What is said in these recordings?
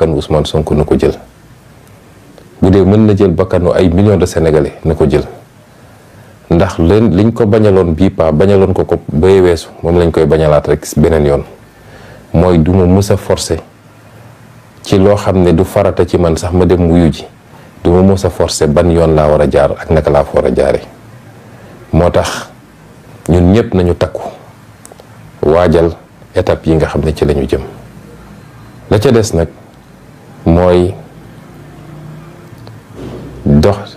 bakkanu Ousmane Sonko na ko jël bu dee mën na jël bakkanu ay millions de sénégalais na ko jël ndax liñ ko bañaloon bii paa bañaloon ko bay weesu moom lañ koy bañalaat rek beneen yoon mooy du ma mës a forcer ci loo xam ne du farata ci man sax ma dem wuyu ji du ma mës a forcer ban yoon laa war a jaar ak naka laa fa war a jaare moo tax ñun ñëpp nañu takku waajal étape yi nga xam ne ci lañu jëm la ca des nag mooy dox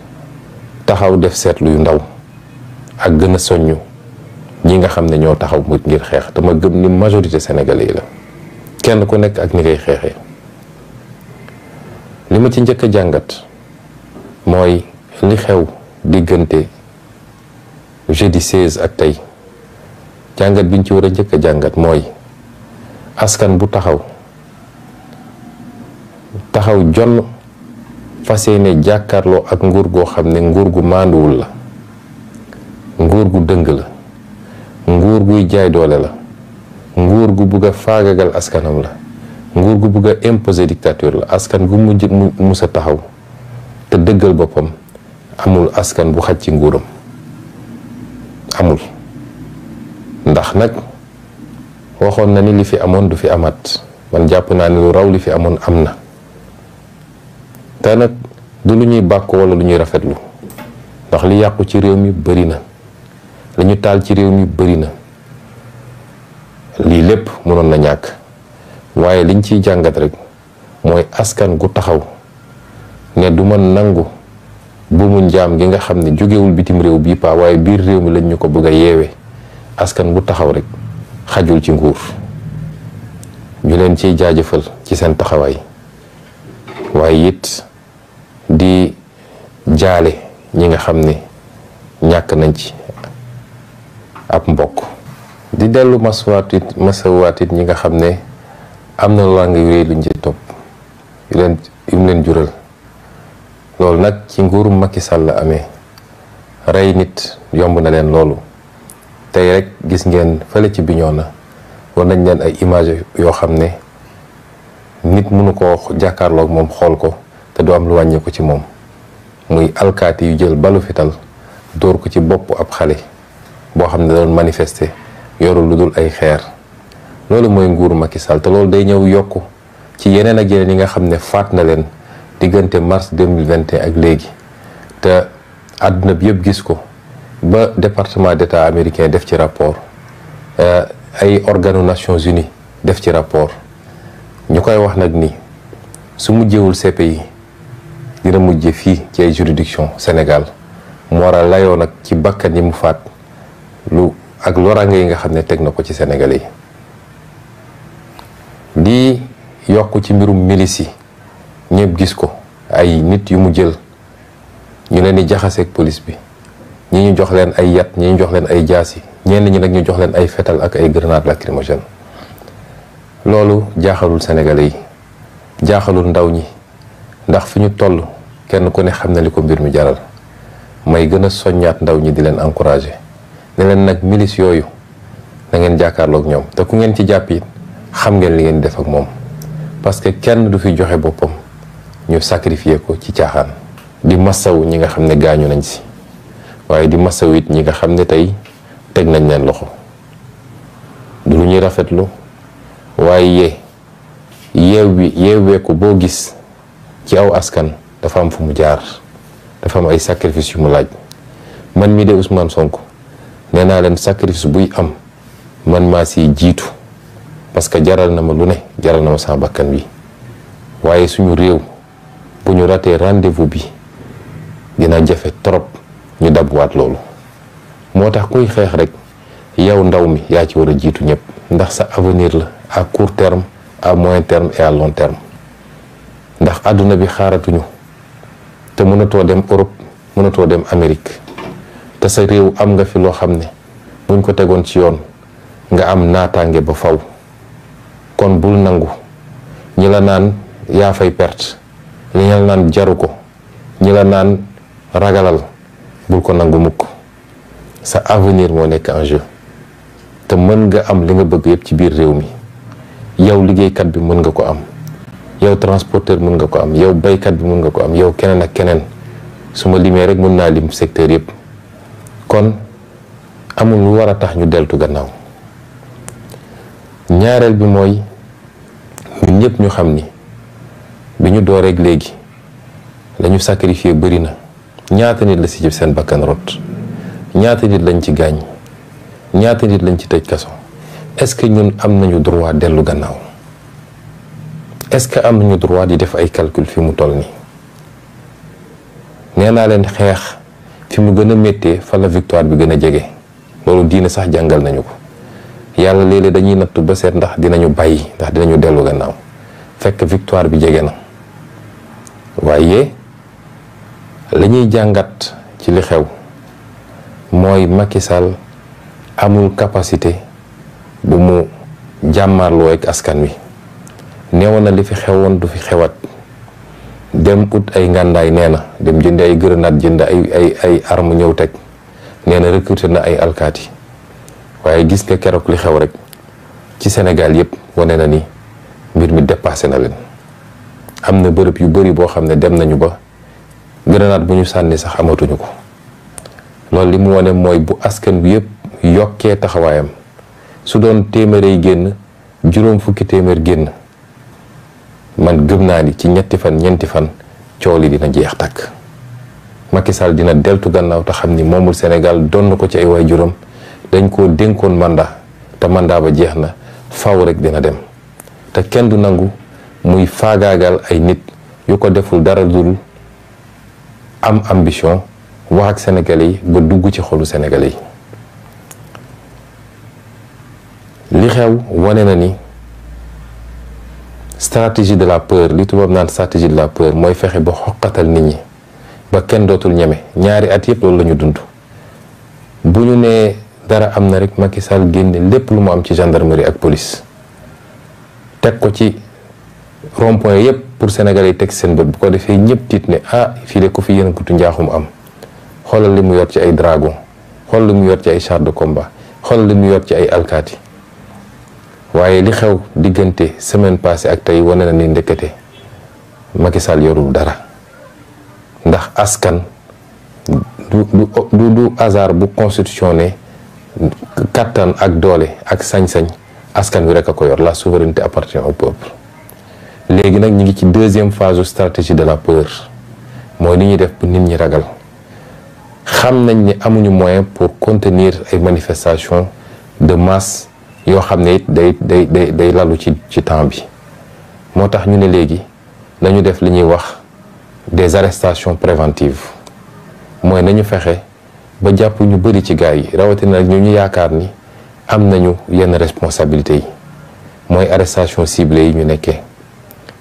taxaw def seetlu yu ndaw ak gën a soññu ñi nga xam ne ñoo taxaw mu ngir xeex dama gëm ni majorité sénégalais yi la kenn ku nekk ak ni ngay xeexee li ma ci njëkk a jàngat mooy li xew diggante jeudi 16 ak tey jàngat biñ ci war a njëkk a jàngat mooy askan bu taxaw jonn fas yéene jàkkaarloo ak nguur goo xam ne nguur gu maanduwul la nguur gu dëng la nguur guy jaay doole la nguur gu bugg a faagagal askanam la nguur gu bugg a imposer dictature la askan gu mujj musa taxaw te dëggal boppam amul askan bu xaj ci nguuram amul ndax nag waxoon na ni li fi amoon du fi amaat man jàpp naa ni lu raw li fi amoon am na te nag du lu ñuy bàkk wala lu ñuy rafetlu ndax li yàqu ci réew mi bari na li ñu taal ci réew mi bari na lii lépp mënoon na ñàkk waaye liñ ciy jàngat rek mooy askan gu taxaw ne du ma nangu buumu njaam gi nga xam ne jógewul bitim réew bii paa waaye biir réew mi lañ ñu ko bëgg a yeewe askan gu taxaw rek xajul ci nguur ñu leen ciy jaajëfal ci seen taxawaay waaye it di jaale ñi nga xam ne ñàkk nañ ci ab mbokk di dellu masawaat it ñi nga xam ne am na laa nga wéy luñ ci topp yu leen jural loolu nag ci nguurum Macky Sall la amee rey nit yomb na leen loolu tey rek gis ngeen fële ci Bignona war nañ leen ay image yoo xam ne nit mënu ko jàkkaarloog moom xool ko te du am lu wàññi ko ci moom muy alkaati yu jël balu fital dóor ko ci bopp ab xale boo xam ne doon manifester yorul lu dul ay xeer loolu mooy nguuru Macky Sall te loolu day ñëw yokku ci yeneen ak yeneen yi nga xam ne faat na leen diggante mars 2021 ak léegi te àdduna bi yëpp gis ko ba département d'état américain def ci rapport ay organu Nations Unies def ci rapport ñu koy wax nag ni su mujjewul CPI dina mujje fii ci ay juridiction Sénégal mu war a layoo nag ci bakkan yi mu faat lu ak loraange yi nga xam ne teg na ko ci Sénégalais yi di yokk ci mbirum milice yi ñëpp gis ko ay nit yu mu jël ñu leen di jaxaseeg police bi ñi ñu jox leen ay yat ñi ñu jox leen ay jaasi ñenn ñi nag ñu jox leen ay fetal ak ay grenade lacrymogène loolu jaaxalul Sénégalais yi jaaxalul ndaw ñi ndax fi ñu toll kenn ku ne xam na li ko mbir mi jaral may gën a soññaat ndaw ñi di leen encourager ne leen nag milice yooyu na ngeen jàkkaarloog ñoom te ku ngeen ci jàpp it xam ngeen li ngeen def ak moom parce que kenn du fi joxe boppam ñu sacrifier ko ci caaxaan. di masaw ñi nga xam ne gaañu nañ si waaye di masaw it ñi nga xam ne tey teg nañ leen loxo du lu ñuy rafetlu waaye yeeweeku boo gis ci aw askan dafa am fu mu jaar dafa am ay sacrifice yu mu laaj man mii de Ousmane Sonko nee naa leen sacrifice buy am man maa si jiitu parce que jaral na ma lu ne jaral na ma sama bakkan bi waaye suñu réew bu ñu ratee rendez-vous bi dina jafe trop ñu dabwaat loolu moo tax kuy xeex rek yow ndaw mi yaa ci war a jiitu ñëpp ndax sa avenir la à court terme à moyen terme et à long terme ndax àdduna bi xaaratuñu te mënatoo dem Europe mënatoo dem Amérique te sa réew am nga fi loo xam ne buñ ko tegoon ci yoon nga am naataange ba faw kon bul nangu ñi la naan yaa fay perte ñi la naan jaru ko ñi la naan ragalal bul ko nangu mukk sa avenir moo nekk en jeu te mën nga am li nga bëgg yëpp ci biir réew mi yow liggéeykat bi mën nga ko am yow transporteur mën nga ko am, yow baykat bi mën nga ko am, yow keneen ak keneen su ma limee rek mën naa lim secteur yëpp. kon amul lu war a tax ñu deltu gannaaw. ñaareel bi mooy ñun ñëpp ñu xam ni bi ñu door rek léegi lañu sacrifié bëri na. ñaata nit la si jëf seen bakkan rot, ñaata nit lañ ci gaañ, ñaata nit lañ ci tëj kaso. est-ce que ñun am nañu droit dellu gannaaw? est-ce que am nañu droit di def ay calcul fi mu toll nii? nee naa leen xeex fi mu gën a méttee fa la victoire bi gën a jege. loolu diine sax jàngal nañu ko. yàlla léeg-léeg dañuy nattu ba seet ndax dinañu bàyyi, ndax dinañu dellu gannaaw fekk victoire bi jege na. waaye la ñuy jàngat ci li xew mooy Macky Sall amul capacité bu mu jàmmarloo ak askan wi. neewoon na li fi xewoon du fi xewat. dem ut ay ngàndaay, nee na dem jënd ay grenade, jënd ay arme ñëw teg. nee na recruter na ay alkaati. waaye gis nga keroog li xew rek ci Sénégal yëpp wane na ni mbir mi dépassé na leen. am na bërëb yu bari boo xam ne dem nañu ba grenade bu ñu sànni sax amatuñu ko. loolu li mu wane mooy bu askan bi yëpp yokkee taxawaayam, su doon téeméer génn, juróom fukki téeméer génn, man gëm naa ni ci ñetti fan ñeenti fan coow li dina jeex takk. Macky Sall dina deltu gannaaw te xam ni moomul Sénégal doon ko ci ay waajuram, dañ koo dénkoon mandat te mandat ba jeex na, faw rek dina dem. te kenn du nangu muy faagaagal ay nit yu ko deful dara dul am ambition wax ak sénégalais yi ba dugg ci xolu sénégalais yi. li xew wane na ni stratégie de la peur, li tubaab naan stratégie de la peur, mooy fexe ba xoqatal nit ñi ba kenn dootul ñeme. ñaari at yëpp loolu la ñu dund. bu ñu nee dara am na rek Macky Sall génne lépp lu mu am ci gendarmerie ak police teg ko ci rond-point yëpp pour sénégalais yi teg seen bët. bu ko defee ñëpp tiit ne fii de ko fi yëngutu njaaxum am. xoolal li mu yor ci ay dragon, xoolal li mu yor ci ay char de combat, xoolal li mu yor ci ay alkaati. waaye li xew diggante semaine passée ak tey wane na ni ndekete Macky Sall yorul dara. ndax askan du hasard bu constitution ne kattan ak doole ak sañ-sañ askan wi rek a ko yor. la souveraineté appartient au peuple. léegi nag ñu ngi ci deuxième phase stratégie de la peur, mooy li ñuy def pour nit ñi ragal. xam nañ ni amuñu moyen pour contenir ay manifestations de masse yoo xam ne it day lalu ci temps bi. moo tax ñu ne léegi nañu def li ñuy wax des arrestations préventives, mooy nañu fexe ba jàpp ñu bëri ci gars yi, rawatina nag ñu yaakaar ni am nañu yenn responsabilités yi, mooy arrestation ciblée yi ñu nekkee.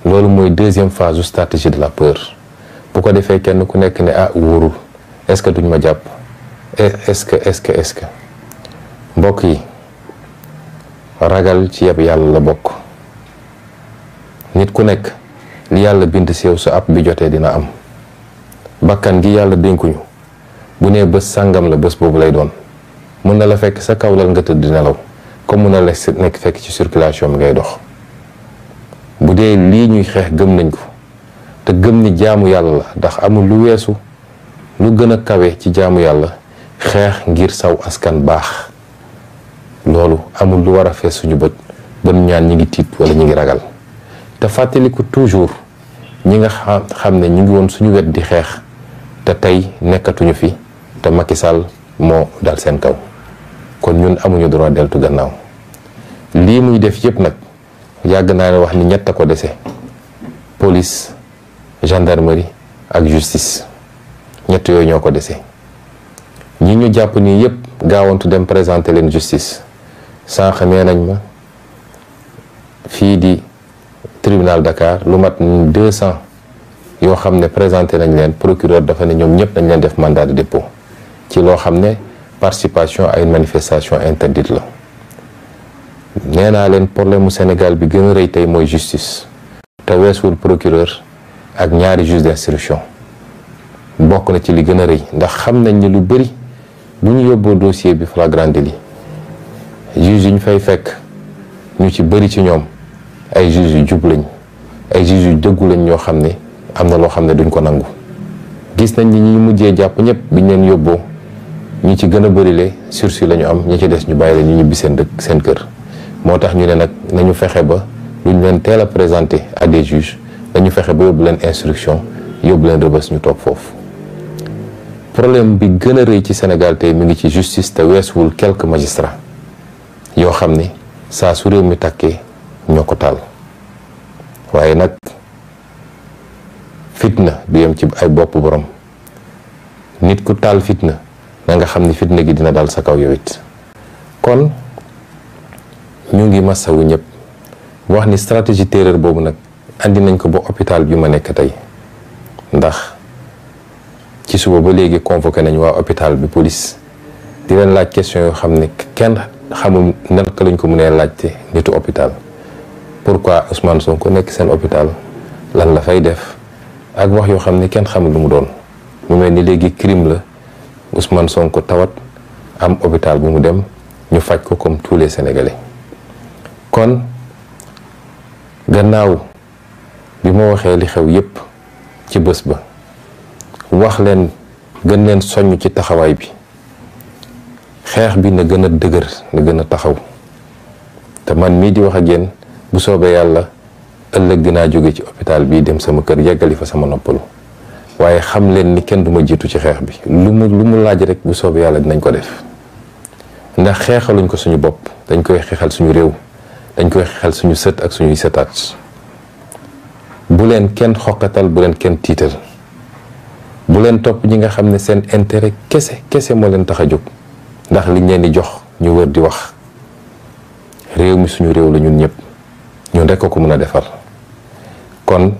loolu mooy deuxième phase stratégie de la peur. bu ko defee kenn ku nekk ne wóorul, est-ce que duñ ma jàpp, est-ce que mbokk yi, ragal ci yeb yàlla la bokk. nit ku nekk li yàlla bind si yow su ab bi jotee dina am. bakkan gi yàlla dénkuñu bu nee bés sàngam la, bés boobu lay doon. mun na la fekk sa kaw lal nga tëdd di nelaw, comme mun na la nekk fekk ci circulation bi ngay dox. bu dee lii ñuy xeex gëm nañ ko te gëm ni jaamu yàlla la, ndax amul lu weesu lu gën a kawe ci jaamu yàlla xeex ngir saw askan baax. loolu amul lu war a fees suñu bët ba ñu ñaan ñi ngi tiit wala ñi ngi ragal. te fàttaliku toujours ñi nga xam ne ñu ngi woon suñu wet di xeex te tey nekkatuñu fi te Macky Sall moo dal seen kaw. kon ñun amuñu droit deltu gannaaw. lii muy def yëpp nag yàgg naa ne wax ni ñett a ko dese: police, gendarmerie ak justice. ñett yooyu ñoo ko dese. ñi ñu jàpp nii yëpp gaawantu dem présenter leen justice. sànq nee nañ ma fii di tribunal Dakar lu mat 200 yoo xam ne présenté nañ leen, procureur dafa ne ñoom ñëpp nañ leen def mandat de dépôt ci loo xam ne participation à une manifestation interdite la. nee naa leen problème mu Sénégal bi gën a rëy tey mooy justice, te weesuwul procureur ak ñaari juge d'instruction. bokk na ci li gën a rëy, ndax xam nañ ni lu bëri bu ñu yóbboo dossier bi flagrant délit, juge yi ñu fay fekk ñu ci bëri ci ñoom ay juge yu jub lañ, ay juges yu dëggu lañ ñoo xam ne am na loo xam ne duñ ko nangu. gis nañ ni ñi mujjee jàpp ñëpp biñ leen yóbboo ñi ci gën a bërile sursis la ñu am, ñi ci des ñu bàyyi la ñu ñibbi seen dëkk seen kër. moo tax ñu ne nag nañu fexe ba luñ leen teel a présenté à des juges dañu fexe ba yóbbu leen instruction yóbbu leen rëbës ñu toog foofu. problème bi gën a rëy ci Sénégal tey mi ngi ci justice te weesuwul quelques magistrats yoo xam ni saa su réew mi takkee ñoo ko taal. waaye nag fitna du yem ci ay bopp borom. nit ku taal fitna na nga xam ni fitna gi dina dal sa kaw yow it. kon ñu ngi masawu ñëpp wax ni stratégie terreur boobu nag andi nañ ko ba hôpital bi ma nekk tey ndax ci suba ba léegi convoqué nañ waa hôpital bi police di leen laaj question yoo xam ne kenn xamul naka lañ ko mënee laajte nitu hôpital. pourquoi Ousmane Sonko nekk seen hôpital lan la fay def ak wax yoo xam ne kenn xamul lu mu doon mu mel ni léegi crime la Ousmane Sonko tawat am hôpital bu mu dem ñu faj ko comme tous les Sénégalais. kon gannaaw bi ma waxee li xew yépp ci bés ba wax leen gën leen soññ ci taxawaay bi xeex bi na gën a dëgër na gën a taxaw te man mii di wax ak yéen bu soobee yàlla ëllëg dinaa jóge ci hôpital bii dem sama kër yeggali fa sama noppalu waaye xam leen ni kenn du ma jiitu ci xeex bi lu mu laaj rek bu soobee yàlla dinañ ko def ndax xeexaluñ ko suñu bopp dañ koy xeexal suñu réew dañ koy xeexal suñu sët ak suñuy sëtaat. bu leen kenn xoqatal bu leen kenn tiital bu leen topp ñi nga xam ne seen intérêt kese moo leen tax a jóg ndax liñ leen di jox ñu wër di wax. réew mi suñu réew la ñun ñëpp ñun rekk ko mën a defar kon